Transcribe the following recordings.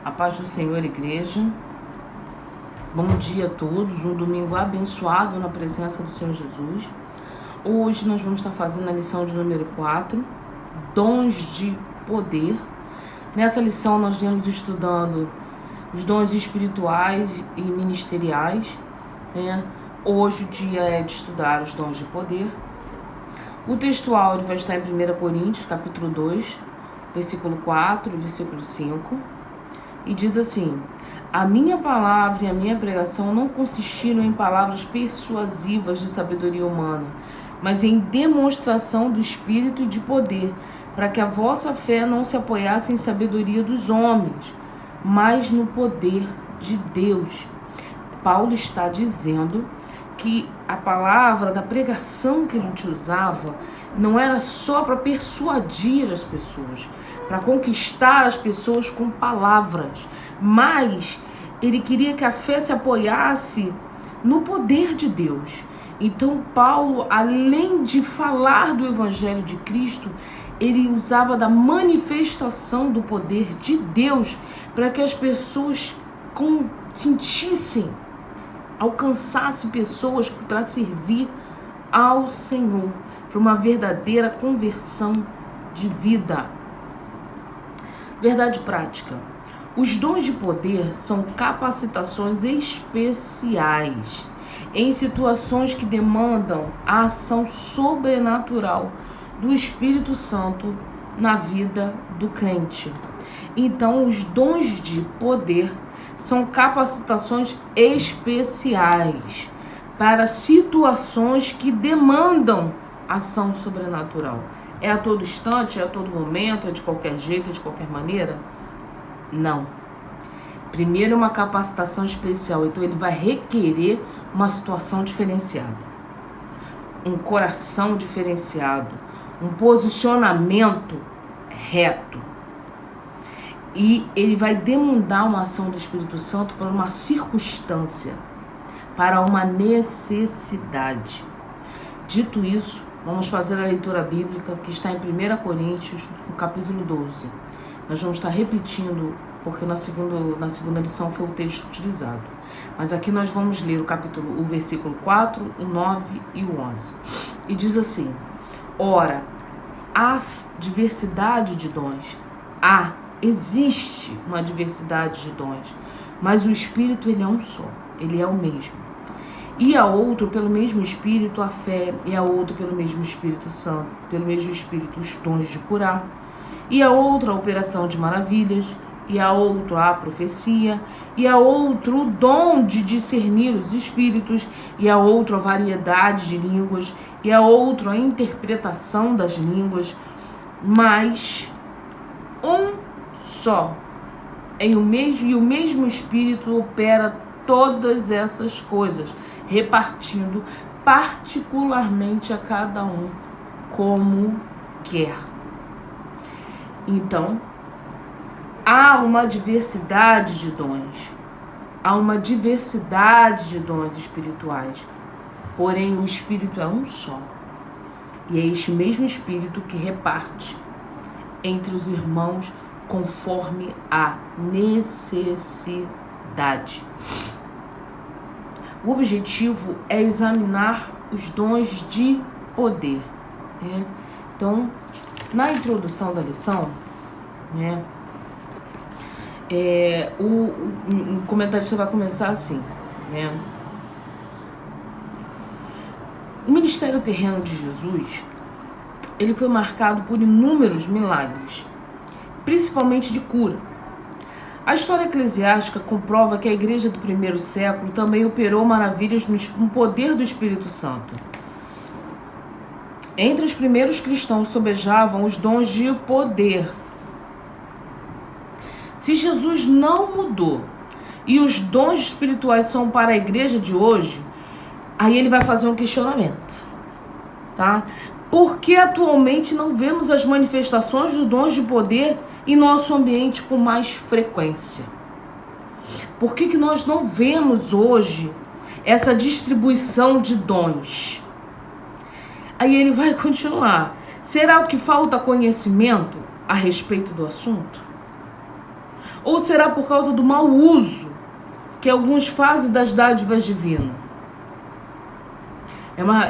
A paz do Senhor, igreja. Bom dia a todos. Um domingo abençoado na presença do Senhor Jesus. Hoje nós vamos estar fazendo a lição de número 4, dons de poder. Nessa lição nós viemos estudando os dons espirituais e ministeriais. Hoje o dia é de estudar os dons de poder. O texto áureo vai estar em 1 Coríntios, capítulo 2, versículo 4 e versículo 5. E diz assim: a minha palavra e a minha pregação não consistiram em palavras persuasivas de sabedoria humana, mas em demonstração do Espírito e de poder, para que a vossa fé não se apoiasse em sabedoria dos homens, mas no poder de Deus. Paulo está dizendo que a palavra da pregação que ele utilizava não era só para persuadir as pessoas, para conquistar as pessoas com palavras, mas ele queria que a fé se apoiasse no poder de Deus. Então Paulo, além de falar do Evangelho de Cristo, ele usava da manifestação do poder de Deus para que as pessoas sentissem, alcançasse pessoas para servir ao Senhor, para uma verdadeira conversão de vida. Verdade prática. Os dons de poder são capacitações especiais em situações que demandam a ação sobrenatural do Espírito Santo na vida do crente. Então, os dons de poder são capacitações especiais para situações que demandam ação sobrenatural. É a todo instante, é a todo momento, é de qualquer jeito, é de qualquer maneira? Não. Primeiro é uma capacitação especial, então ele vai requerer uma situação diferenciada, um coração diferenciado, um posicionamento reto. E ele vai demandar uma ação do Espírito Santo para uma circunstância, para uma necessidade. Dito isso, vamos fazer a leitura bíblica que está em 1 Coríntios, no capítulo 12. Nós vamos estar repetindo, porque na segunda lição foi o texto utilizado. Mas aqui nós vamos ler o versículo 4, o 9 e o 11. E diz assim: ora, há diversidade de dons. Existe uma diversidade de dons, mas o Espírito ele é um só, ele é o mesmo. E a outro pelo mesmo Espírito a fé, e a outro pelo mesmo Espírito Santo, pelo mesmo Espírito os dons de curar, e a outra a operação de maravilhas, e a outro a profecia, e a outro o dom de discernir os espíritos, e a outro a variedade de línguas, e a outro a interpretação das línguas, mas um só, e o mesmo Espírito opera todas essas coisas, repartindo particularmente a cada um como quer. Então, há uma diversidade de dons, há uma diversidade de dons espirituais, porém o Espírito é um só, e é este mesmo Espírito que reparte entre os irmãos conforme a necessidade. O objetivo é examinar os dons de poder. Então, na introdução da lição, o comentarista vai começar assim, O ministério terreno de Jesus, ele foi marcado por inúmeros milagres, principalmente de cura. A história eclesiástica comprova que a igreja do primeiro século também operou maravilhas no poder do Espírito Santo. Entre os primeiros cristãos sobejavam os dons de poder. Se Jesus não mudou e os dons espirituais são para a igreja de hoje, aí ele vai fazer um questionamento, tá? Por que atualmente não vemos as manifestações dos dons de poder em nosso ambiente com mais frequência? Por que nós não vemos hoje essa distribuição de dons? Aí ele vai continuar. Será que falta conhecimento a respeito do assunto? Ou será por causa do mau uso que alguns fazem das dádivas divinas?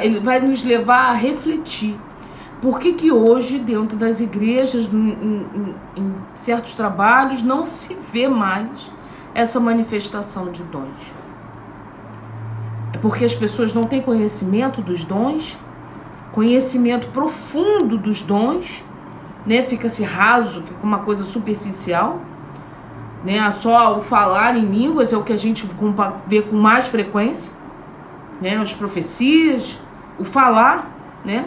Ele vai nos levar a refletir. Por que hoje, dentro das igrejas, em certos trabalhos, não se vê mais essa manifestação de dons? É porque as pessoas não têm conhecimento dos dons, conhecimento profundo dos dons, né? Fica-se raso, fica uma coisa superficial, né? Só o falar em línguas é o que a gente vê com mais frequência, né? As profecias, o falar, né?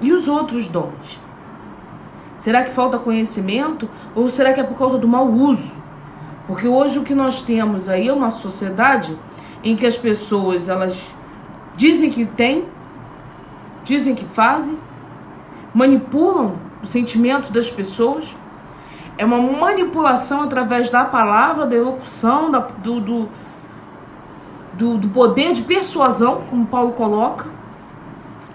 E os outros dons? Será que falta conhecimento? Ou será que é por causa do mau uso? Porque hoje o que nós temos aí é uma sociedade em que as pessoas, elas dizem que têm, dizem que fazem, manipulam o sentimento das pessoas. É uma manipulação através da palavra, da elocução, do poder de persuasão, como Paulo coloca,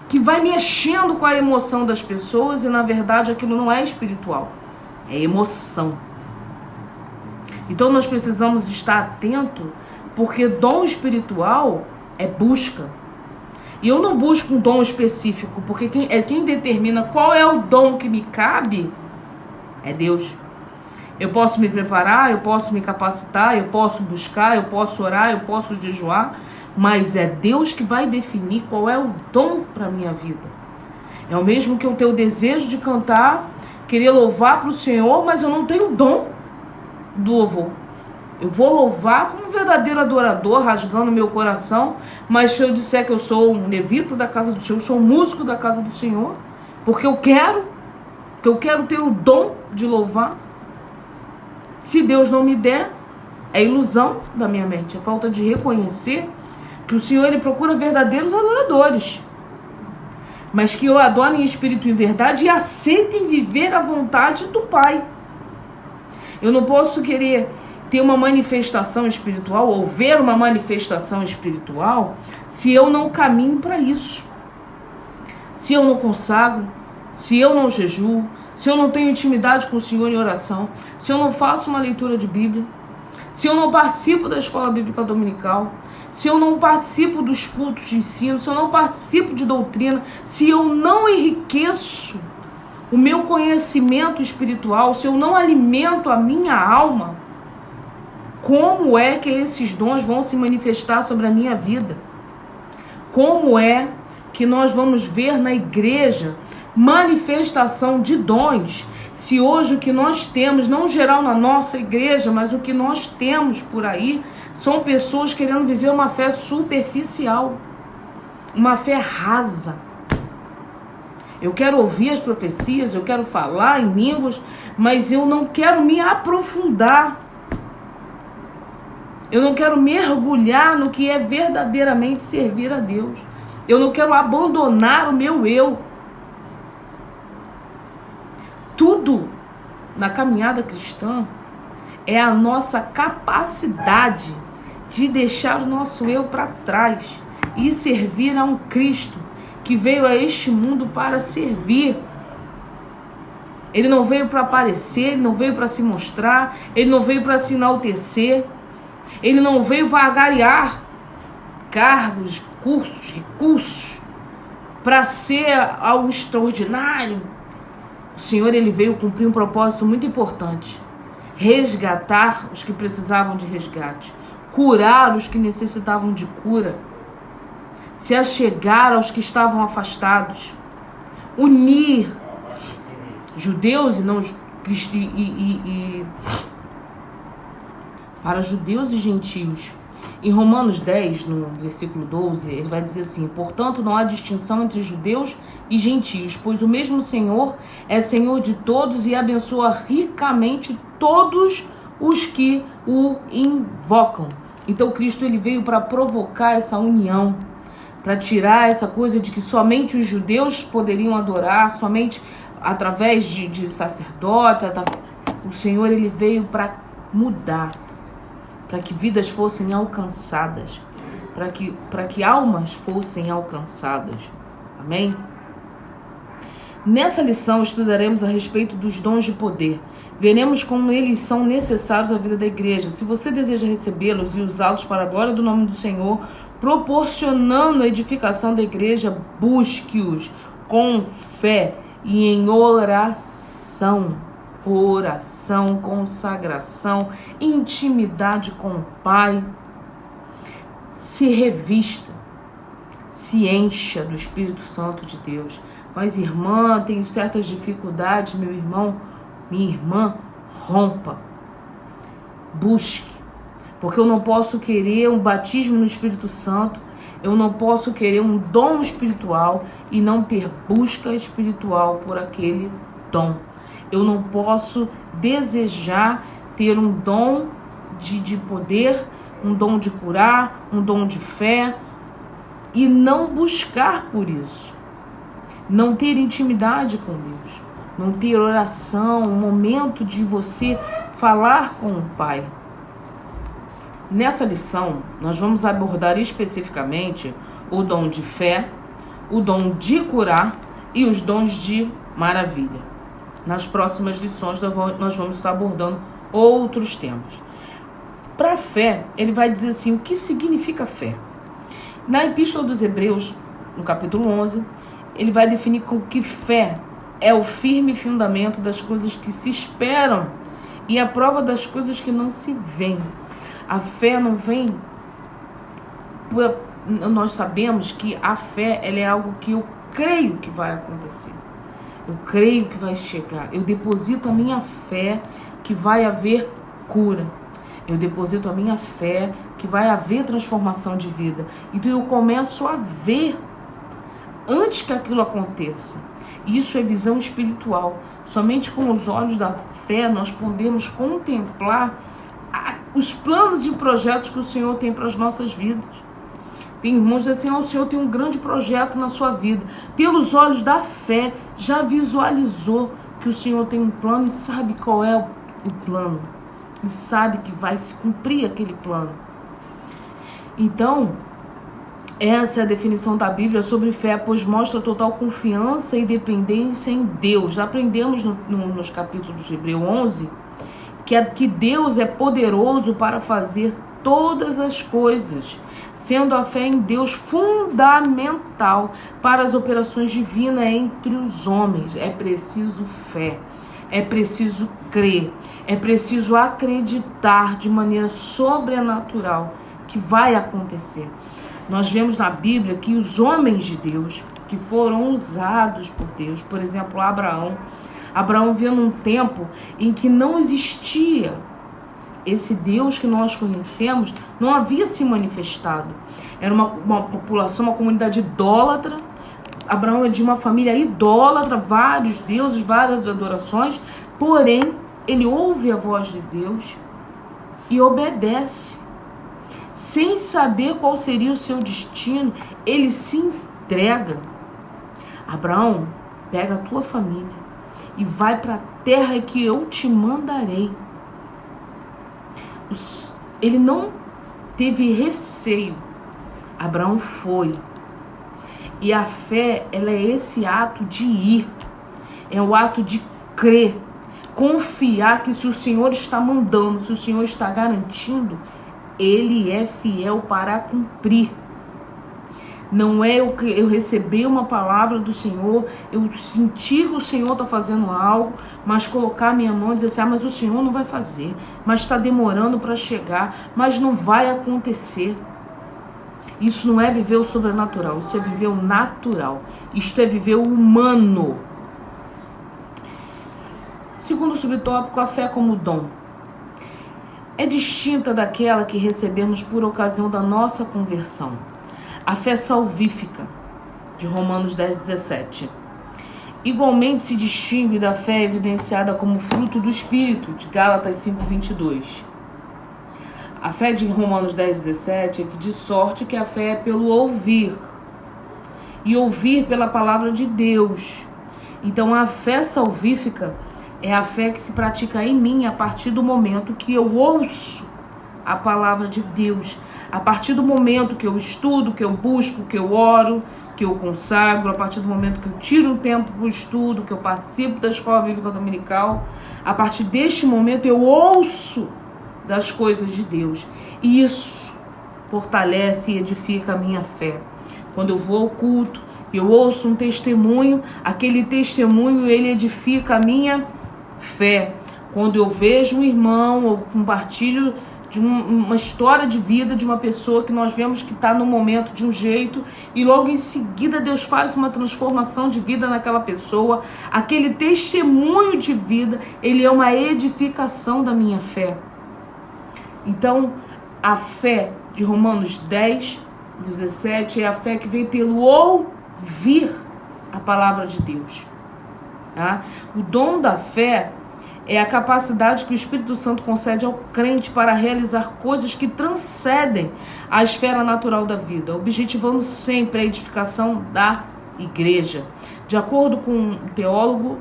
que vai mexendo com a emoção das pessoas e, na verdade, aquilo não é espiritual, é emoção. Então, nós precisamos estar atentos, porque dom espiritual é busca. E eu não busco um dom específico, porque quem determina qual é o dom que me cabe é Deus. Eu posso me preparar, eu posso me capacitar, eu posso buscar, eu posso orar, eu posso jejuar, mas é Deus que vai definir qual é o dom para a minha vida. É o mesmo que eu ter o desejo de cantar, querer louvar para o Senhor, mas eu não tenho o dom do louvor. Eu vou louvar como um verdadeiro adorador, rasgando meu coração, mas se eu disser que eu sou um levita da casa do Senhor, sou um músico da casa do Senhor, porque eu quero ter o dom de louvar, se Deus não me der, é ilusão da minha mente, é falta de reconhecer que o Senhor, ele procura verdadeiros adoradores, mas que o adorem em espírito e em verdade e aceitem viver a vontade do Pai. Eu não posso querer ter uma manifestação espiritual ou ver uma manifestação espiritual se eu não caminho para isso. Se eu não consagro, se eu não jejuo, se eu não tenho intimidade com o Senhor em oração, se eu não faço uma leitura de Bíblia, se eu não participo da escola bíblica dominical, se eu não participo dos cultos de ensino, se eu não participo de doutrina, se eu não enriqueço o meu conhecimento espiritual, se eu não alimento a minha alma, como é que esses dons vão se manifestar sobre a minha vida? Como é que nós vamos ver na igreja manifestação de dons, se hoje o que nós temos, não geral na nossa igreja, mas o que nós temos por aí, são pessoas querendo viver uma fé superficial, uma fé rasa. Eu quero ouvir as profecias, eu quero falar em línguas, mas eu não quero me aprofundar. Eu não quero mergulhar no que é verdadeiramente servir a Deus. Eu não quero abandonar o meu eu. Tudo na caminhada cristã é a nossa capacidade de deixar o nosso eu para trás e servir a um Cristo que veio a este mundo para servir. Ele não veio para aparecer, ele não veio para se mostrar, ele não veio para se enaltecer, ele não veio para agariar cargos, cursos, recursos, para ser algo extraordinário. O Senhor, ele veio cumprir um propósito muito importante: resgatar os que precisavam de resgate, curar os que necessitavam de cura, se achegar aos que estavam afastados, unir judeus e não para judeus e gentios. Em Romanos 10, no versículo 12, ele vai dizer assim: portanto, não há distinção entre judeus e gentios, pois o mesmo Senhor é Senhor de todos e abençoa ricamente todos os que o invocam. Então, Cristo, ele veio para provocar essa união, para tirar essa coisa de que somente os judeus poderiam adorar, somente através de sacerdotes. O Senhor, ele veio para mudar, para que vidas fossem alcançadas, para que almas fossem alcançadas. Amém? Nessa lição estudaremos a respeito dos dons de poder, veremos como eles são necessários à vida da igreja. Se você deseja recebê-los e usá-los para a glória do nome do Senhor, proporcionando a edificação da igreja, busque-os com fé e em oração. Oração, consagração, intimidade com o Pai. Se revista, se encha do Espírito Santo de Deus. Mas, irmã, tenho certas dificuldades, meu irmão, minha irmã, rompa. Busque. Porque eu não posso querer um batismo no Espírito Santo, eu não posso querer um dom espiritual e não ter busca espiritual por aquele dom. Eu não posso desejar ter um dom de poder, um dom de curar, um dom de fé e não buscar por isso. Não ter intimidade com Deus, não ter oração, um momento de você falar com o Pai. Nessa lição, nós vamos abordar especificamente o dom de fé, o dom de curar e os dons de maravilha. Nas próximas lições, nós vamos estar abordando outros temas. Para a fé, ele vai dizer assim, o que significa fé? Na Epístola dos Hebreus, no capítulo 11, ele vai definir que fé é o firme fundamento das coisas que se esperam e a prova das coisas que não se veem. A fé não vem... Nós sabemos que a fé ela é algo que eu creio que vai acontecer. Eu creio que vai chegar. Eu deposito a minha fé que vai haver cura. Eu deposito a minha fé que vai haver transformação de vida. Então eu começo a ver antes que aquilo aconteça. Isso é visão espiritual. Somente com os olhos da fé nós podemos contemplar os planos e projetos que o Senhor tem para as nossas vidas. Tem irmãos que dizem assim, o Senhor tem um grande projeto na sua vida. Pelos olhos da fé, já visualizou que o Senhor tem um plano e sabe qual é o plano. E sabe que vai se cumprir aquele plano. Então, essa é a definição da Bíblia sobre fé, pois mostra total confiança e dependência em Deus. Já aprendemos nos capítulos de Hebreus 11 que Deus é poderoso para fazer todas as coisas, sendo a fé em Deus fundamental para as operações divinas entre os homens. É preciso fé, é preciso crer, é preciso acreditar de maneira sobrenatural que vai acontecer. Nós vemos na Bíblia que os homens de Deus, que foram usados por Deus, por exemplo, Abraão veio num tempo em que não existia esse Deus que nós conhecemos, não havia se manifestado. Era uma população, uma comunidade idólatra. Abraão é de uma família idólatra, vários deuses, várias adorações, porém, ele ouve a voz de Deus e obedece. Sem saber qual seria o seu destino, ele se entrega. Abraão, pega a tua família e vai para a terra que eu te mandarei. Ele não teve receio. Abraão foi. E a fé, ela é esse ato de ir. É o ato de crer. Confiar que se o Senhor está mandando, se o Senhor está garantindo, Ele é fiel para cumprir. Não é eu receber uma palavra do Senhor, eu sentir que o Senhor está fazendo algo, mas colocar minha mão e dizer assim, mas o Senhor não vai fazer, mas está demorando para chegar, mas não vai acontecer. Isso não é viver o sobrenatural, isso é viver o natural, isto é viver o humano. Segundo subtópico, a fé como dom. É distinta daquela que recebemos por ocasião da nossa conversão. A fé salvífica, de Romanos 10:17. Igualmente se distingue da fé evidenciada como fruto do Espírito, de Gálatas 5:22. A fé de Romanos 10:17 é que de sorte que a fé é pelo ouvir, e ouvir pela palavra de Deus. Então a fé salvífica é a fé que se pratica em mim a partir do momento que eu ouço a palavra de Deus. A partir do momento que eu estudo, que eu busco, que eu oro, que eu consagro, a partir do momento que eu tiro um tempo para o estudo, que eu participo da escola bíblica dominical, a partir deste momento eu ouço das coisas de Deus. E isso fortalece e edifica a minha fé. Quando eu vou ao culto, eu ouço um testemunho, aquele testemunho ele edifica a minha fé. Quando eu vejo um irmão ou compartilho de uma história de vida de uma pessoa que nós vemos que está no momento de um jeito e logo em seguida Deus faz uma transformação de vida naquela pessoa, aquele testemunho de vida, ele é uma edificação da minha fé. Então, a fé de Romanos 10, 17 é a fé que vem pelo ouvir a palavra de Deus. Tá? O dom da fé é a capacidade que o Espírito Santo concede ao crente para realizar coisas que transcendem a esfera natural da vida, objetivando sempre a edificação da igreja. De acordo com o teólogo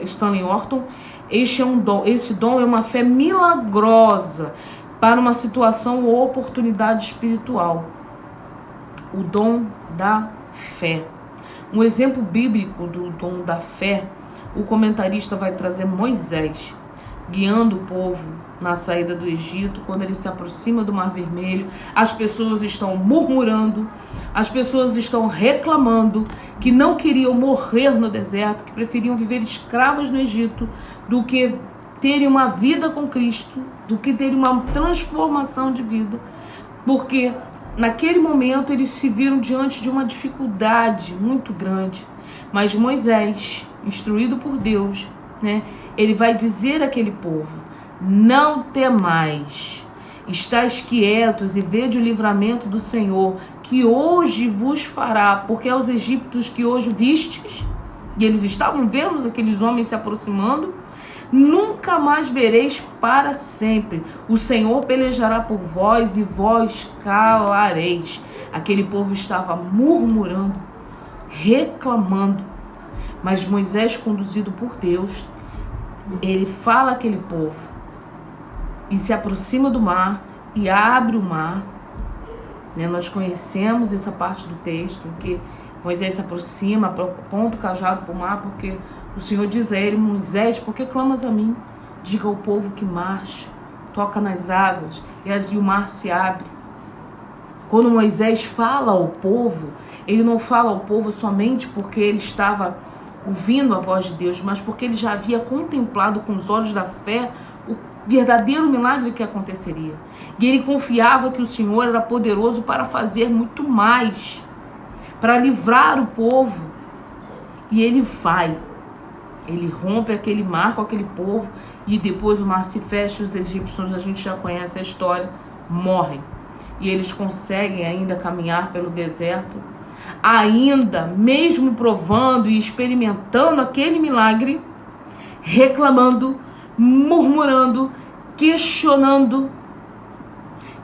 Stanley Orton, esse dom é uma fé milagrosa para uma situação ou oportunidade espiritual. O dom da fé. Um exemplo bíblico do dom da fé, o comentarista vai trazer Moisés guiando o povo na saída do Egito, quando ele se aproxima do Mar Vermelho. As pessoas estão murmurando, as pessoas estão reclamando que não queriam morrer no deserto, que preferiam viver escravas no Egito do que terem uma vida com Cristo, do que terem uma transformação de vida, porque naquele momento eles se viram diante de uma dificuldade muito grande. Mas Moisés, instruído por Deus, ele vai dizer àquele povo: não temais, estais quietos e vede o livramento do Senhor, que hoje vos fará, porque aos egípcios que hoje vistes, e eles estavam vendo aqueles homens se aproximando, nunca mais vereis para sempre. O Senhor pelejará por vós e vós calareis. Aquele povo estava murmurando, reclamando, mas Moisés, conduzido por Deus, ele fala àquele povo e se aproxima do mar e abre o mar. Nós conhecemos essa parte do texto em que Moisés se aproxima, aponta o cajado para o mar, porque o Senhor diz a ele: Moisés, por que clamas a mim? Diga ao povo que marche, toca nas águas e o mar se abre. Quando Moisés fala ao povo, ele não fala ao povo somente porque ele estava ouvindo a voz de Deus, mas porque ele já havia contemplado com os olhos da fé o verdadeiro milagre que aconteceria. E ele confiava que o Senhor era poderoso para fazer muito mais, para livrar o povo. E ele vai. Ele rompe aquele mar com aquele povo e depois o mar se fecha. Os egípcios, a gente já conhece a história, morrem. E eles conseguem ainda caminhar pelo deserto, ainda mesmo provando e experimentando aquele milagre, reclamando, murmurando, questionando.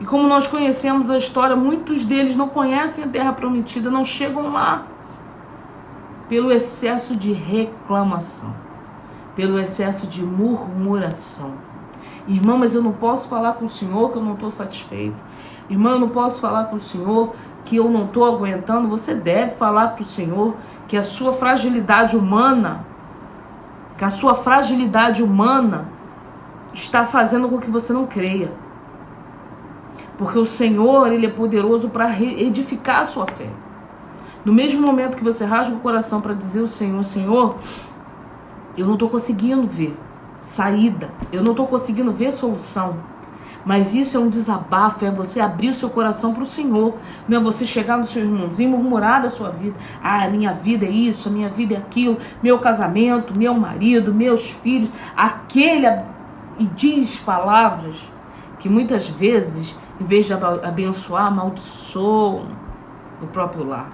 E como nós conhecemos a história, muitos deles não conhecem a terra prometida, não chegam lá, pelo excesso de reclamação, pelo excesso de murmuração. Irmão, mas eu não posso falar com o Senhor que eu não estou satisfeito. Irmão, eu não posso falar com o Senhor que eu não estou aguentando. Você deve falar para o Senhor que a sua fragilidade humana, está fazendo com que você não creia. Porque o Senhor, Ele é poderoso para edificar a sua fé. No mesmo momento que você rasga o coração para dizer ao Senhor: Senhor, eu não estou conseguindo ver saída, eu não estou conseguindo ver solução. Mas isso é um desabafo, é você abrir o seu coração para o Senhor. Não é você chegar no seu irmãozinho e murmurar da sua vida. Ah, minha vida é isso, a minha vida é aquilo, meu casamento, meu marido, meus filhos. E diz palavras que muitas vezes, em vez de abençoar, amaldiçoam o próprio lar.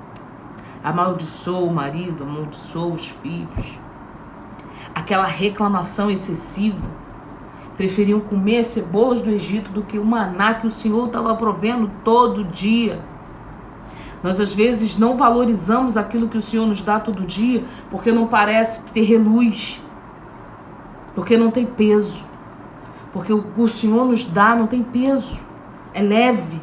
Amaldiçoa o marido, amaldiçoa os filhos. Aquela reclamação excessiva. Preferiam comer cebolas do Egito do que o maná que o Senhor estava provendo todo dia. Nós às vezes não valorizamos aquilo que o Senhor nos dá todo dia, porque não parece ter reluz, porque não tem peso, porque o que o Senhor nos dá não tem peso, é leve.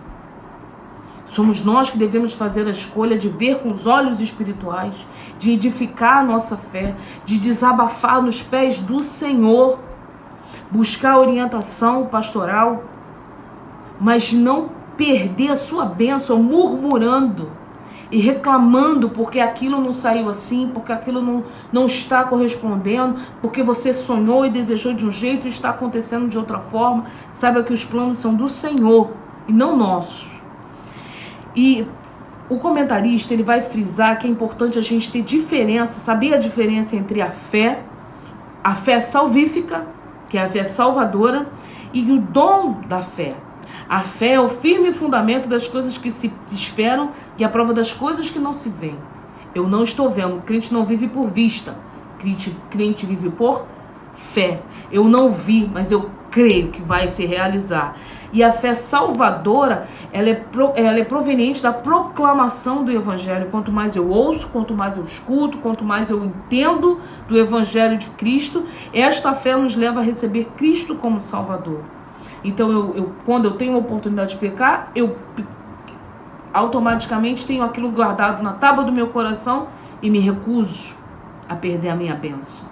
Somos nós que devemos fazer a escolha de ver com os olhos espirituais, de edificar a nossa fé, de desabafar nos pés do Senhor, buscar orientação pastoral, mas não perder a sua bênção murmurando e reclamando porque aquilo não saiu assim, porque aquilo não está correspondendo, porque você sonhou e desejou de um jeito e está acontecendo de outra forma. Saiba que os planos são do Senhor e não nossos. E o comentarista ele vai frisar que é importante a gente ter diferença, saber a diferença entre a fé salvífica, que é a fé salvadora, e o dom da fé. A fé é o firme fundamento das coisas que se esperam e a prova das coisas que não se veem. Eu não estou vendo. O crente não vive por vista. O crente vive por fé. Eu não vi, mas eu creio que vai se realizar. E a fé salvadora, ela é proveniente da proclamação do Evangelho. Quanto mais eu ouço, quanto mais eu escuto, quanto mais eu entendo do Evangelho de Cristo, esta fé nos leva a receber Cristo como Salvador. Então, quando eu tenho a oportunidade de pecar, eu automaticamente tenho aquilo guardado na tábua do meu coração e me recuso a perder a minha bênção.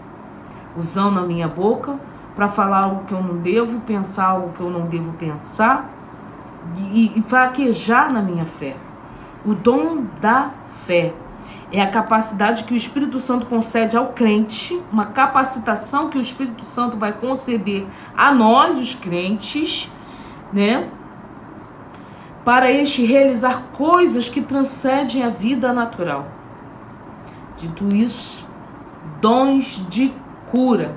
Usando a minha boca para falar algo que eu não devo, pensar algo que eu não devo pensar e fraquejar na minha fé. O dom da fé é a capacidade que o Espírito Santo concede ao crente, uma capacitação que o Espírito Santo vai conceder a nós, os crentes, né? Para este realizar coisas que transcendem a vida natural. Dito isso, dons de cura.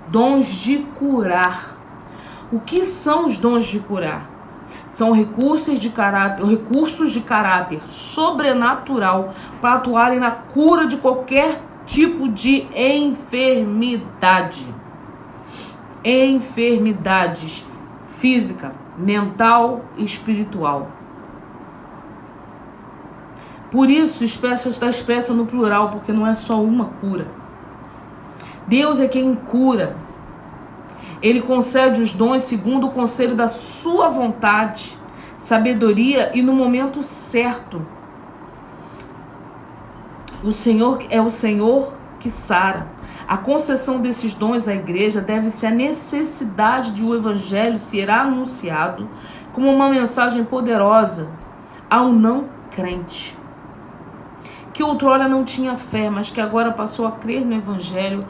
Dons de curar. O que são os dons de curar? São recursos de caráter sobrenatural para atuarem na cura de qualquer tipo de enfermidade. Enfermidades física, mental e espiritual. Por isso, está expressa no plural, porque não é só uma cura. Deus é quem cura. Ele concede os dons segundo o conselho da sua vontade, sabedoria e no momento certo. O Senhor é o Senhor que sara. A concessão desses dons à igreja deve-se à necessidade de o evangelho ser anunciado como uma mensagem poderosa ao não crente, que outrora não tinha fé, mas que agora passou a crer no evangelho,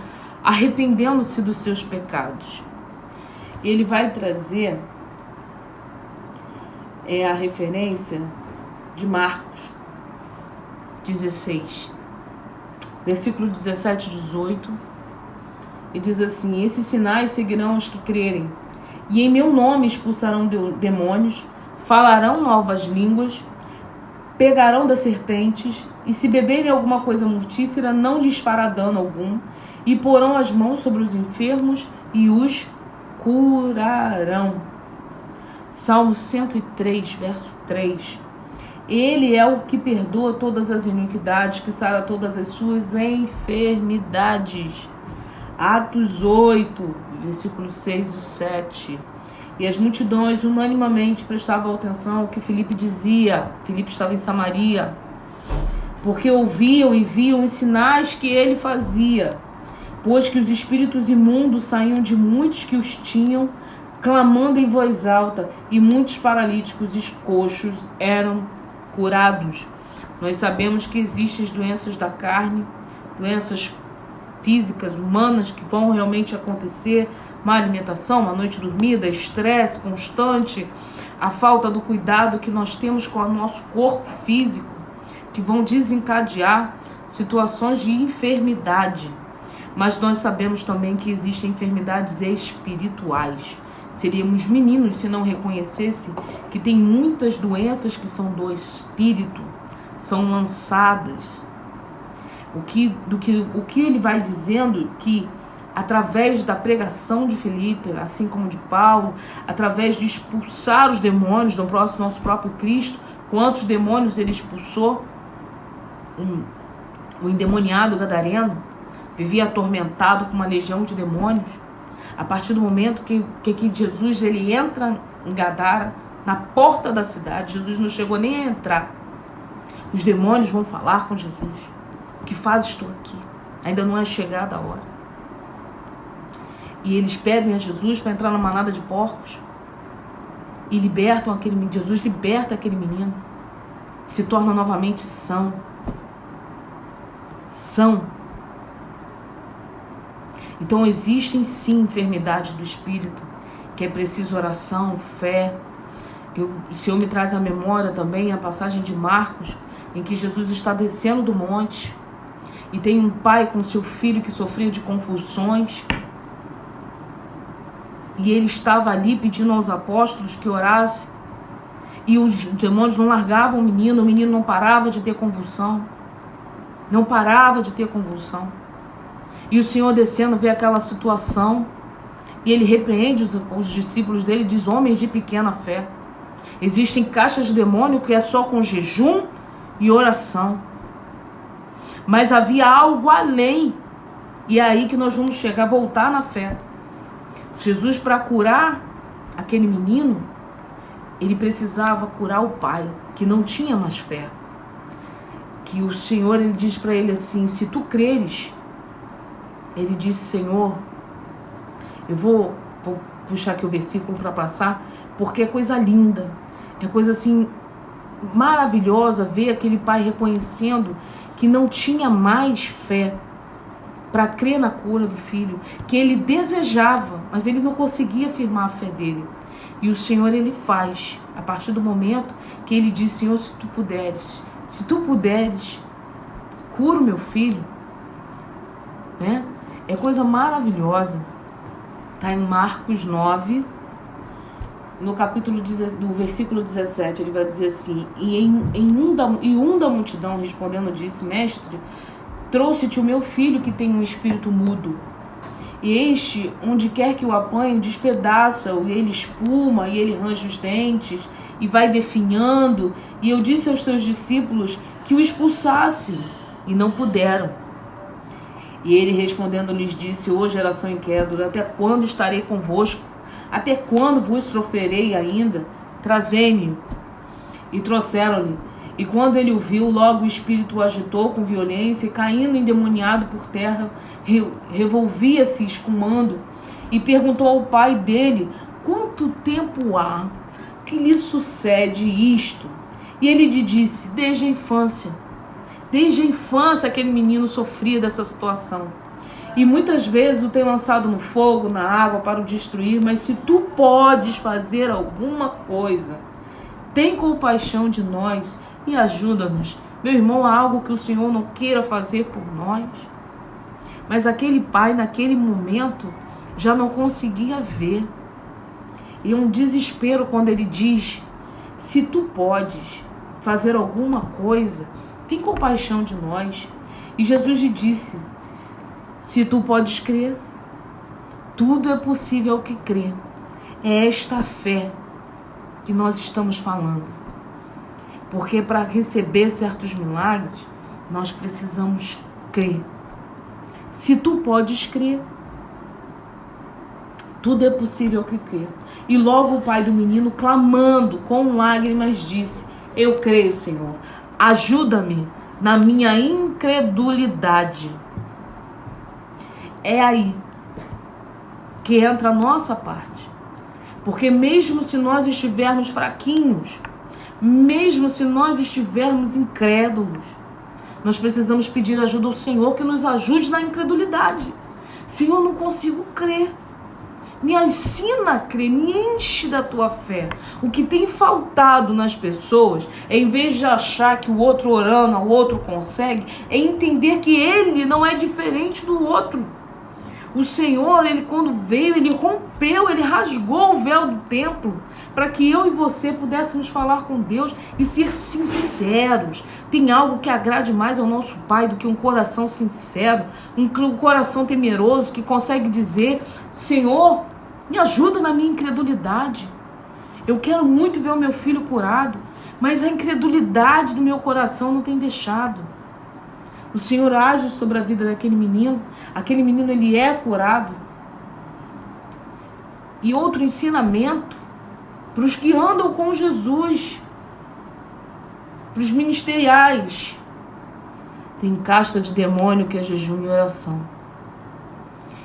arrependendo-se dos seus pecados. Ele vai trazer a referência de Marcos 16, versículo 17 e 18, e diz assim: esses sinais seguirão os que crerem, e em meu nome expulsarão demônios, falarão novas línguas, pegarão das serpentes, e se beberem alguma coisa mortífera, não lhes fará dano algum, e porão as mãos sobre os enfermos e os curarão. Salmo 103, verso 3. Ele é o que perdoa todas as iniquidades, que sara todas as suas enfermidades. Atos 8, versículos 6 e 7. E as multidões unanimemente prestavam atenção ao que Filipe dizia. Filipe estava em Samaria, porque ouviam e viam os sinais que ele fazia, pois que os espíritos imundos saíam de muitos que os tinham, clamando em voz alta, e muitos paralíticos e coxos eram curados. Nós sabemos que existem as doenças da carne, doenças físicas, humanas, que vão realmente acontecer, má alimentação, uma noite dormida, estresse constante, a falta do cuidado que nós temos com o nosso corpo físico, que vão desencadear situações de enfermidade. Mas nós sabemos também que existem enfermidades espirituais. Seríamos meninos se não reconhecesse que tem muitas doenças que são do espírito, são lançadas. O que ele vai dizendo que através da pregação de Filipe, assim como de Paulo, através de expulsar os demônios do nosso próprio Cristo, quantos demônios ele expulsou? O endemoniado gadareno vivia atormentado com uma legião de demônios. A partir do momento que Jesus ele entra em Gadara, na porta da cidade. Jesus não chegou nem a entrar. Os demônios vão falar com Jesus. O que fazes tu aqui? Ainda não é chegada a hora. E eles pedem a Jesus para entrar na manada de porcos. E libertam aquele menino. Jesus liberta aquele menino. Se torna novamente são. Então existem sim enfermidades do espírito, que é preciso oração, fé. O Senhor me traz à memória também a passagem de Marcos, em que Jesus está descendo do monte e tem um pai com seu filho que sofria de convulsões, e ele estava ali pedindo aos apóstolos que orassem, e os demônios não largavam o menino não parava de ter convulsão. Não parava de ter convulsão. E o Senhor descendo vê aquela situação e ele repreende os discípulos dele e diz: homens de pequena fé. Existem caixas de demônio que é só com jejum e oração. Mas havia algo além. E é aí que nós vamos chegar, voltar na fé. Jesus, para curar aquele menino, ele precisava curar o pai, que não tinha mais fé. Que o Senhor, ele diz para ele assim: se tu creres, ele disse: Senhor, eu vou puxar aqui o versículo para passar, porque é coisa linda, é coisa assim maravilhosa ver aquele pai reconhecendo que não tinha mais fé para crer na cura do filho, que ele desejava, mas ele não conseguia firmar a fé dele. E o Senhor, ele faz, a partir do momento que ele diz: Senhor, se tu puderes, cura o meu filho, né? É coisa maravilhosa. Está em Marcos 9, no capítulo do versículo 17, ele vai dizer assim: e um da multidão respondendo disse: mestre, trouxe-te o meu filho que tem um espírito mudo. E este, onde quer que o apanhe, despedaça-o, e ele espuma, e ele range os dentes, e vai definhando. E eu disse aos teus discípulos que o expulsassem, e não puderam. E ele respondendo lhes disse: ô geração incrédula, até quando estarei convosco? Até quando vos sofrerei ainda? Trazei-me. E trouxeram-lhe. E quando ele o viu, logo o espírito o agitou com violência, e caindo endemoniado por terra, revolvia-se escumando, e perguntou ao pai dele: quanto tempo há que lhe sucede isto? E ele lhe disse: desde a infância. Desde a infância aquele menino sofria dessa situação. E muitas vezes o tem lançado no fogo, na água para o destruir, mas se tu podes fazer alguma coisa, tem compaixão de nós e ajuda-nos. Meu irmão, há algo que o Senhor não queira fazer por nós? Mas aquele pai, naquele momento, já não conseguia ver. E é um desespero quando ele diz: se tu podes fazer alguma coisa, tem compaixão de nós. E Jesus lhe disse: se tu podes crer, tudo é possível ao que crê. É esta fé que nós estamos falando. Porque para receber certos milagres, nós precisamos crer. Se tu podes crer, tudo é possível ao que crê. E logo o pai do menino, clamando com lágrimas, disse: eu creio, Senhor, ajuda-me na minha incredulidade. É aí que entra a nossa parte. Porque mesmo se nós estivermos fraquinhos, mesmo se nós estivermos incrédulos, nós precisamos pedir ajuda ao Senhor, que nos ajude na incredulidade. Senhor, eu não consigo crer. Me ensina a crer, me enche da tua fé. O que tem faltado nas pessoas, é, em vez de achar que o outro orando, o outro consegue, é entender que ele não é diferente do outro. O Senhor, ele quando veio, ele rompeu, ele rasgou o véu do templo para que eu e você pudéssemos falar com Deus e ser sinceros. Tem algo que agrade mais ao nosso Pai do que um coração sincero, um coração temeroso que consegue dizer: Senhor, me ajuda na minha incredulidade. Eu quero muito ver o meu filho curado, mas a incredulidade do meu coração não tem deixado. O Senhor age sobre a vida daquele menino. Aquele menino, ele é curado. E outro ensinamento para os que andam com Jesus, para os ministeriais. Tem casta de demônio que é jejum e oração.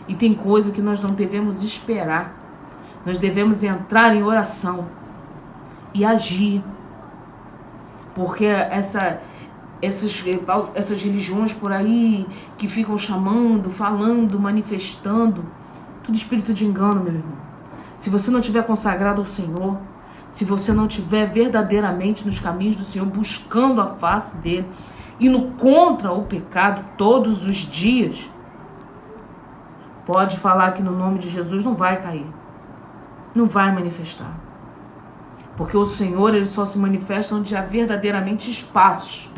E tem coisa que nós não devemos esperar. Nós devemos entrar em oração e agir. Porque essas religiões por aí que ficam chamando, falando, manifestando, tudo espírito de engano, meu irmão. Se você não tiver consagrado ao Senhor, se você não tiver verdadeiramente nos caminhos do Senhor, buscando a face dele, indo contra o pecado todos os dias, pode falar que no nome de Jesus não vai cair, não vai manifestar. Porque o Senhor, ele só se manifesta onde há verdadeiramente espaço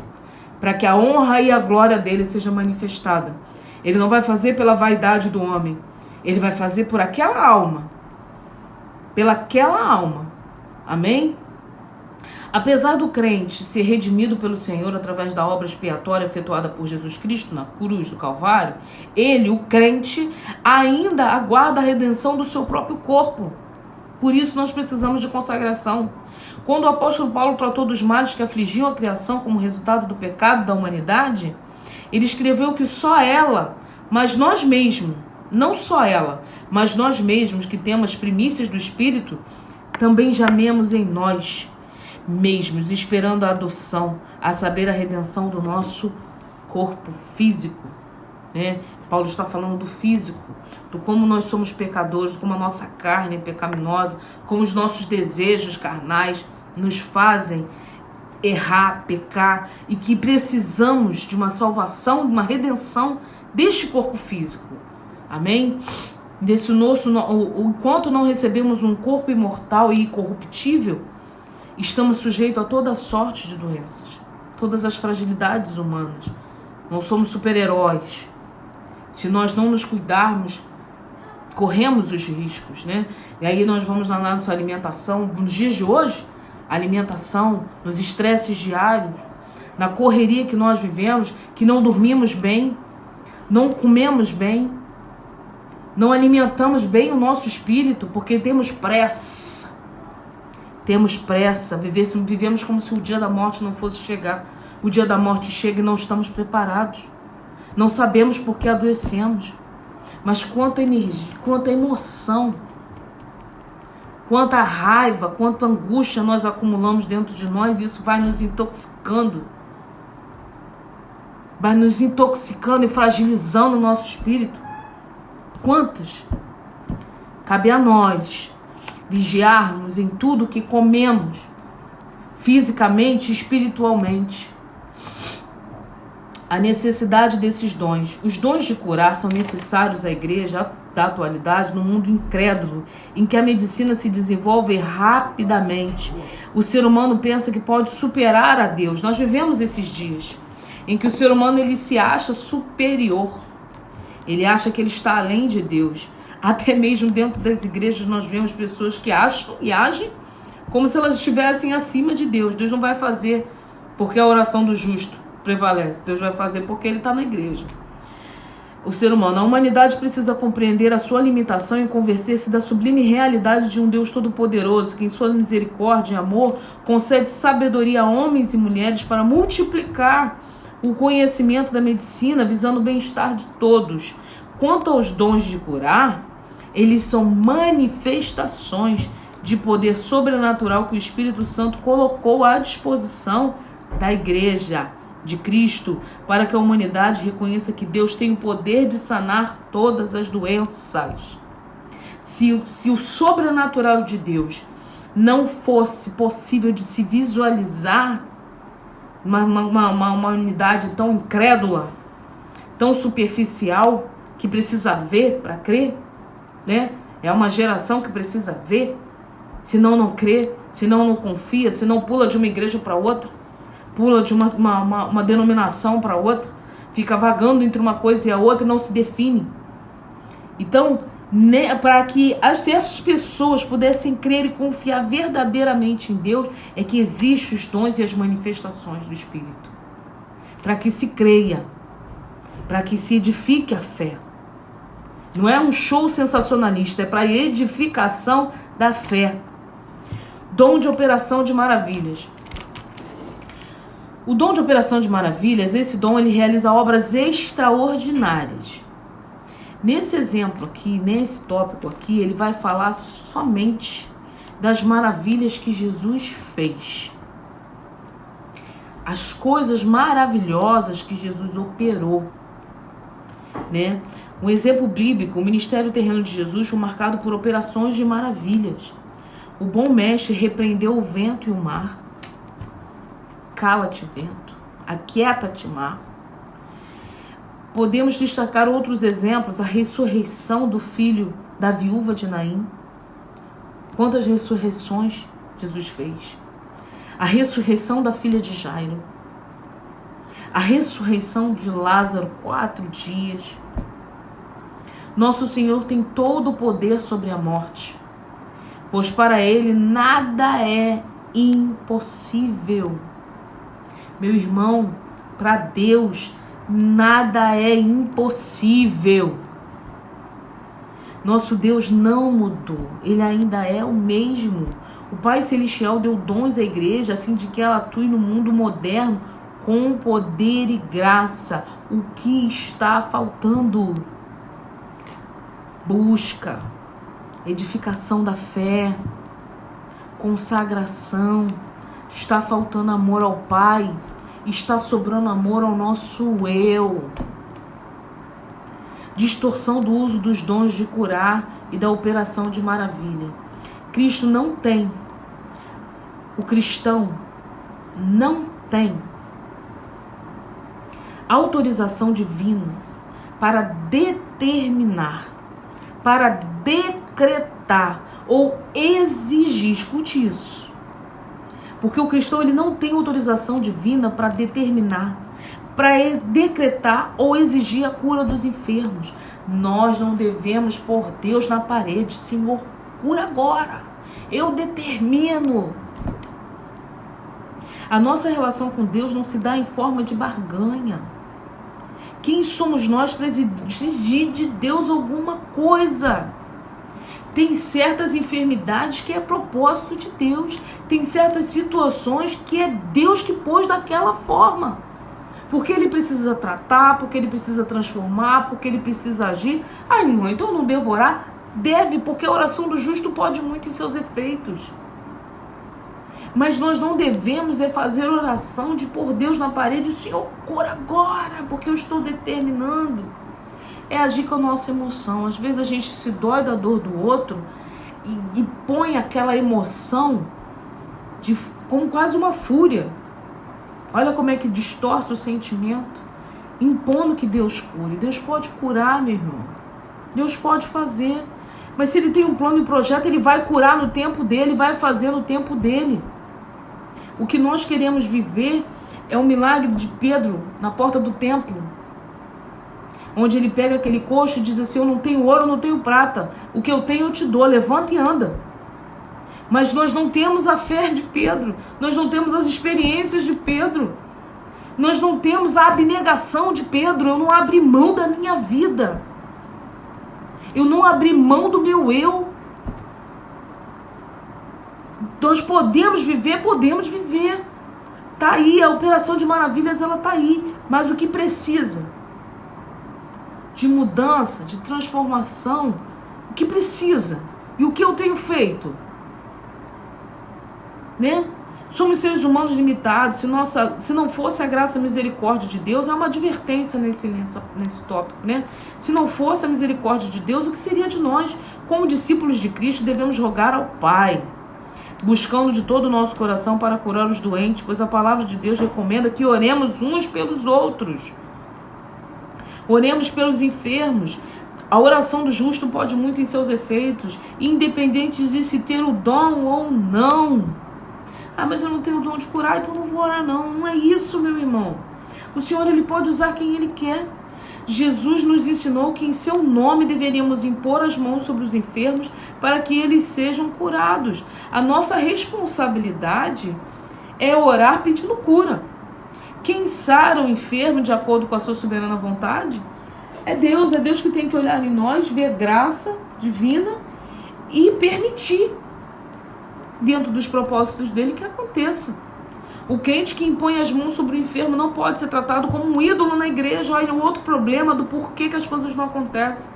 para que a honra e a glória dele seja manifestada. Ele não vai fazer pela vaidade do homem, ele vai fazer por aquela alma, pelaquela alma. Amém? Apesar do crente ser redimido pelo Senhor através da obra expiatória efetuada por Jesus Cristo na cruz do Calvário, ele, o crente, ainda aguarda a redenção do seu próprio corpo. Por isso nós precisamos de consagração. Quando o apóstolo Paulo tratou dos males que afligiam a criação como resultado do pecado da humanidade, ele escreveu que só ela, mas nós mesmos, não só ela, mas nós mesmos que temos primícias do Espírito, também gememos em nós mesmos, esperando a adoção, a saber, a redenção do nosso corpo físico, né? Paulo está falando do físico, do como nós somos pecadores, como a nossa carne é pecaminosa, como os nossos desejos carnais nos fazem errar, pecar, e que precisamos de uma salvação, de uma redenção deste corpo físico. Amém? Enquanto não recebemos um corpo imortal e incorruptível, estamos sujeitos a toda sorte de doenças, todas as fragilidades humanas. Não somos super-heróis. Se nós não nos cuidarmos, corremos os riscos, né? E aí nós vamos na nossa alimentação, nos dias de hoje, alimentação, nos estresses diários, na correria que nós vivemos, que não dormimos bem, não comemos bem, não alimentamos bem o nosso espírito, porque temos pressa. Temos pressa, vivemos como se o dia da morte não fosse chegar. O dia da morte chega e não estamos preparados. Não sabemos por que adoecemos. Mas quanta energia, quanta emoção, quanta raiva, quanta angústia nós acumulamos dentro de nós, e isso vai nos intoxicando. Vai nos intoxicando e fragilizando o nosso espírito. Quantas? Cabe a nós vigiarmos em tudo que comemos, fisicamente e espiritualmente. A necessidade desses dons. Os dons de curar são necessários à igreja da atualidade, no mundo incrédulo, em que a medicina se desenvolve rapidamente. O ser humano pensa que pode superar a Deus. Nós vivemos esses dias em que o ser humano ele se acha superior. Ele acha que ele está além de Deus. Até mesmo dentro das igrejas nós vemos pessoas que acham e agem como se elas estivessem acima de Deus. Deus não vai fazer porque a oração do justo prevalece. Deus vai fazer porque ele está na igreja. O ser humano, a humanidade precisa compreender a sua limitação e convencer-se da sublime realidade de um Deus todo-poderoso que em sua misericórdia e amor concede sabedoria a homens e mulheres para multiplicar o conhecimento da medicina visando o bem-estar de todos. Quanto aos dons de curar, eles são manifestações de poder sobrenatural que o Espírito Santo colocou à disposição da igreja de Cristo, para que a humanidade reconheça que Deus tem o poder de sanar todas as doenças. Se o sobrenatural de Deus não fosse possível de se visualizar, uma unidade tão incrédula, tão superficial, que precisa ver para crer, né? É uma geração que precisa ver, senão não crê, senão não confia, senão pula de uma igreja para outra, pula de uma denominação para outra, fica vagando entre uma coisa e a outra e não se define. Então, para que essas pessoas pudessem crer e confiar verdadeiramente em Deus, é que existem os dons e as manifestações do Espírito. Para que se creia, para que se edifique a fé. Não é um show sensacionalista, é para edificação da fé. Dom de operação de maravilhas. O dom de operação de maravilhas, esse dom ele realiza obras extraordinárias. Nesse exemplo aqui, nesse tópico aqui, ele vai falar somente das maravilhas que Jesus fez. As coisas maravilhosas que Jesus operou, né? Um exemplo bíblico, o ministério terreno de Jesus foi marcado por operações de maravilhas. O bom mestre repreendeu o vento e o mar. Cala-te, vento. Aquieta-te, mar. Podemos destacar outros exemplos, a ressurreição do filho da viúva de Naim. Quantas ressurreições Jesus fez? A ressurreição da filha de Jairo. A ressurreição de Lázaro, 4 dias. Nosso Senhor tem todo o poder sobre a morte, pois para Ele nada é impossível. Meu irmão, para Deus nada é impossível. Nosso Deus não mudou, Ele ainda é o mesmo. O Pai Celestial deu dons à igreja a fim de que ela atue no mundo moderno com poder e graça. O que está faltando? Busca, edificação da fé, consagração. Está faltando amor ao Pai, está sobrando amor ao nosso eu. Distorção do uso dos dons de curar e da operação de maravilha. Cristo não tem, o cristão não tem autorização divina para determinar, para decretar ou exigir. Escute isso. Porque o cristão ele não tem autorização divina para determinar, para decretar ou exigir a cura dos enfermos. Nós não devemos pôr Deus na parede. Senhor, cura agora. Eu determino. A nossa relação com Deus não se dá em forma de barganha. Quem somos nós para exigir de Deus alguma coisa? Tem certas enfermidades que é propósito de Deus. Tem certas situações que é Deus que pôs daquela forma. Porque Ele precisa tratar, porque Ele precisa transformar, porque Ele precisa agir. Ai, irmão, então eu não devo orar? Deve, porque a oração do justo pode muito em seus efeitos. Mas nós não devemos fazer oração de pôr Deus na parede. Senhor, cura agora, porque eu estou determinando. É agir com a nossa emoção. Às vezes a gente se dói da dor do outro e põe aquela emoção como quase uma fúria. Olha como é que distorce o sentimento, impondo que Deus cure. Deus pode curar, meu irmão. Deus pode fazer. Mas se Ele tem um plano e projeto, Ele vai curar no tempo dEle, vai fazer no tempo dEle. O que nós queremos viver é o milagre de Pedro na porta do templo, onde ele pega aquele coxo e diz assim: eu não tenho ouro, eu não tenho prata, o que eu tenho eu te dou, levanta e anda. Mas nós não temos a fé de Pedro, nós não temos as experiências de Pedro, nós não temos a abnegação de Pedro. Eu não abri mão da minha vida, eu não abri mão do meu eu. Nós podemos viver. Tá aí, a operação de maravilhas, ela tá aí. Mas o que precisa de mudança, de transformação, o que precisa? E o que eu tenho feito? Né? Somos seres humanos limitados. Se não fosse a graça e a misericórdia de Deus, é uma advertência nesse tópico, né? Se não fosse a misericórdia de Deus, o que seria de nós? Como discípulos de Cristo, devemos rogar ao Pai, buscando de todo o nosso coração para curar os doentes, pois a palavra de Deus recomenda que oremos uns pelos outros. Oremos pelos enfermos. A oração do justo pode muito em seus efeitos, independente de se ter o dom ou não. Ah, mas eu não tenho o dom de curar, então não vou orar não. Não é isso, meu irmão. O Senhor, Ele pode usar quem Ele quer. Jesus nos ensinou que em seu nome deveríamos impor as mãos sobre os enfermos para que eles sejam curados. A nossa responsabilidade é orar pedindo cura. Quem sara o enfermo de acordo com a sua soberana vontade é Deus que tem que olhar em nós, ver graça divina e permitir. dentro dos propósitos dele, que aconteça. O crente que impõe as mãos sobre o enfermo não pode ser tratado como um ídolo na igreja. Olha o outro problema do porquê que as coisas não acontecem.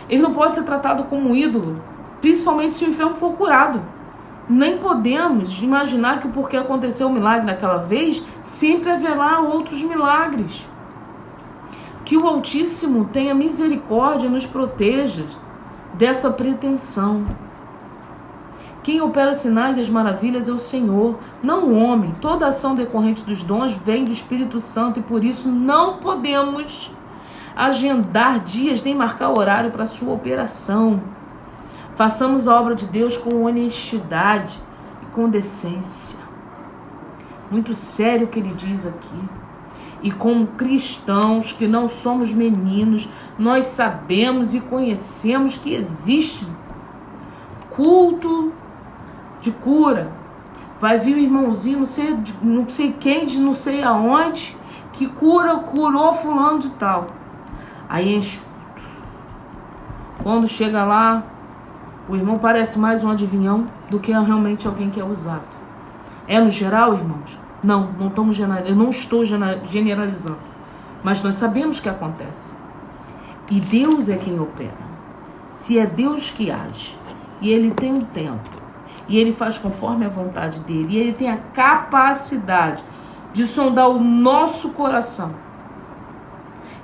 Ele não pode ser tratado como um ídolo, principalmente se o enfermo for curado. Nem podemos imaginar que o porquê aconteceu o milagre naquela vez, sempre haverá outros milagres. Que o Altíssimo tenha misericórdia e nos proteja dessa pretensão. Quem opera os sinais e as maravilhas é o Senhor, não o homem. Toda ação decorrente dos dons vem do Espírito Santo e por isso não podemos agendar dias nem marcar horário para sua operação. Façamos a obra de Deus com honestidade e com decência. Muito sério o que ele diz aqui. E como cristãos que não somos meninos, nós sabemos e conhecemos que existe culto de cura. Vai vir o irmãozinho, não sei quem, de não sei aonde, que curou fulano de tal. Aí enche. Quando chega lá, o irmão parece mais um adivinhão do que realmente alguém que é usado. É no geral, irmãos? Não estamos generalizando. Eu não estou generalizando. Mas nós sabemos que acontece. E Deus é quem opera. Se é Deus que age, e Ele tem um tempo, e Ele faz conforme a vontade dEle, e Ele tem a capacidade de sondar o nosso coração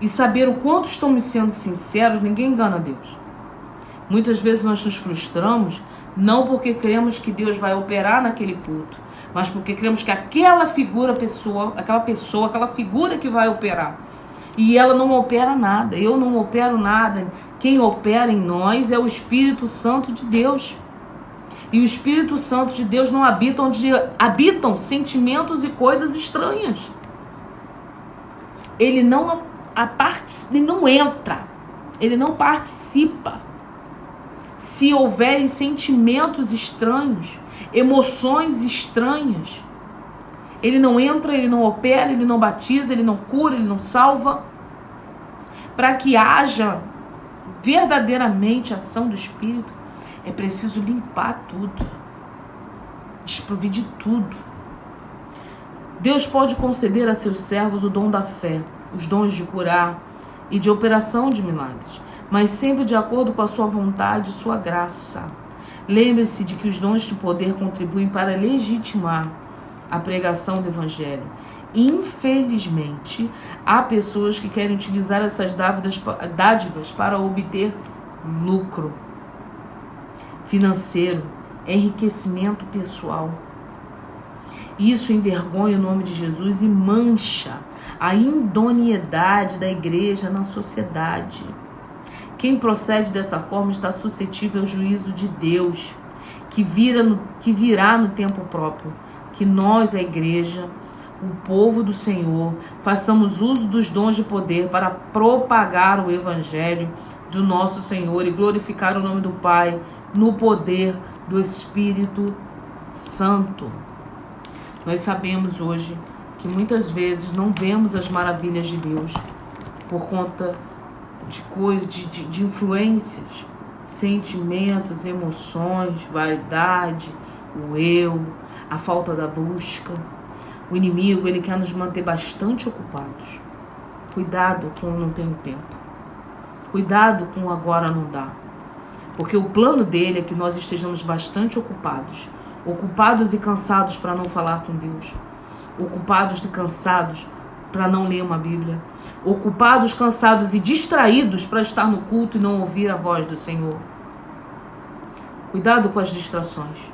e saber o quanto estamos sendo sinceros, ninguém engana Deus. Muitas vezes nós nos frustramos, não porque cremos que Deus vai operar naquele culto, mas porque cremos que aquela figura que vai operar, e ela não opera nada, eu não opero nada. Quem opera em nós é o Espírito Santo de Deus. E o Espírito Santo de Deus não habita onde habitam sentimentos e coisas estranhas. Ele não entra, ele não participa. Se houverem sentimentos estranhos, emoções estranhas, ele não entra, ele não opera, ele não batiza, ele não cura, ele não salva. Para que haja verdadeiramente a ação do Espírito, é preciso limpar tudo, desprovir de tudo. Deus pode conceder a seus servos o dom da fé, os dons de curar e de operação de milagres, mas sempre de acordo com a sua vontade e sua graça. Lembre-se de que os dons de poder contribuem para legitimar a pregação do Evangelho. Infelizmente, há pessoas que querem utilizar essas dádivas para obter lucro financeiro, enriquecimento pessoal. Isso envergonha o nome de Jesus e mancha a idoneidade da igreja na sociedade. Quem procede dessa forma está suscetível ao juízo de Deus, que virá no tempo próprio. Que nós, a igreja, o povo do Senhor, façamos uso dos dons de poder para propagar o Evangelho do nosso Senhor e glorificar o nome do Pai no poder do Espírito Santo. Nós sabemos hoje que muitas vezes não vemos as maravilhas de Deus por conta de coisas, de influências, sentimentos, emoções, vaidade, o eu, a falta da busca. O inimigo, ele quer nos manter bastante ocupados. Cuidado com o não tenho tempo. Cuidado com o agora não dá. Porque o plano dele é que nós estejamos bastante ocupados. Ocupados e cansados para não falar com Deus. Ocupados e cansados para não ler uma Bíblia. Ocupados, cansados e distraídos para estar no culto e não ouvir a voz do Senhor. Cuidado com as distrações.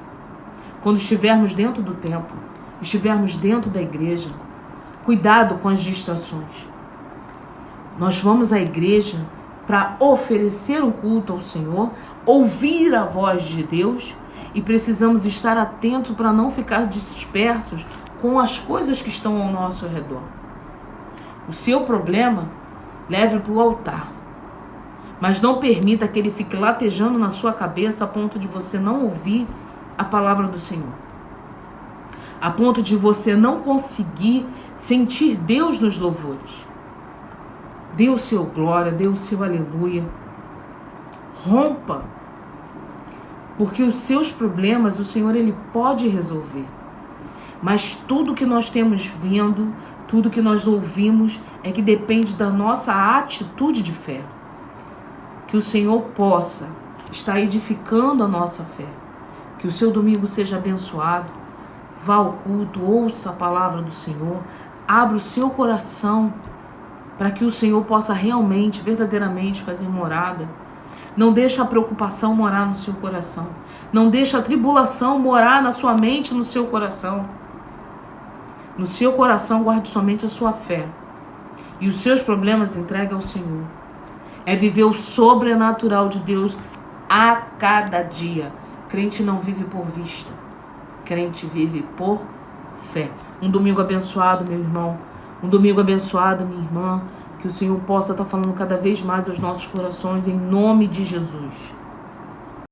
Quando estivermos dentro do templo, estivermos dentro da igreja, cuidado com as distrações. Nós vamos à igreja para oferecer um culto ao Senhor, ouvir a voz de Deus e precisamos estar atentos para não ficar dispersos com as coisas que estão ao nosso redor. O seu problema, leve para o altar, mas não permita que ele fique latejando na sua cabeça a ponto de você não ouvir a palavra do Senhor. A ponto de você não conseguir sentir Deus nos louvores. Dê o seu glória, dê o seu aleluia. Rompa Porque os seus problemas, o Senhor, Ele pode resolver. Mas tudo que nós temos vendo, tudo que nós ouvimos, é que depende da nossa atitude de fé. Que o Senhor possa estar edificando a nossa fé. Que o seu domingo seja abençoado. Vá ao culto, ouça a palavra do Senhor. Abra o seu coração para que o Senhor possa realmente, verdadeiramente fazer morada. Não deixe a preocupação morar no seu coração. Não deixe a tribulação morar na sua mente, no seu coração. No seu coração guarde somente a sua fé. E os seus problemas entregue ao Senhor. É viver o sobrenatural de Deus a cada dia. Crente não vive por vista. Crente vive por fé. Um domingo abençoado, meu irmão. Um domingo abençoado, minha irmã. Que o Senhor possa estar falando cada vez mais aos nossos corações, em nome de Jesus.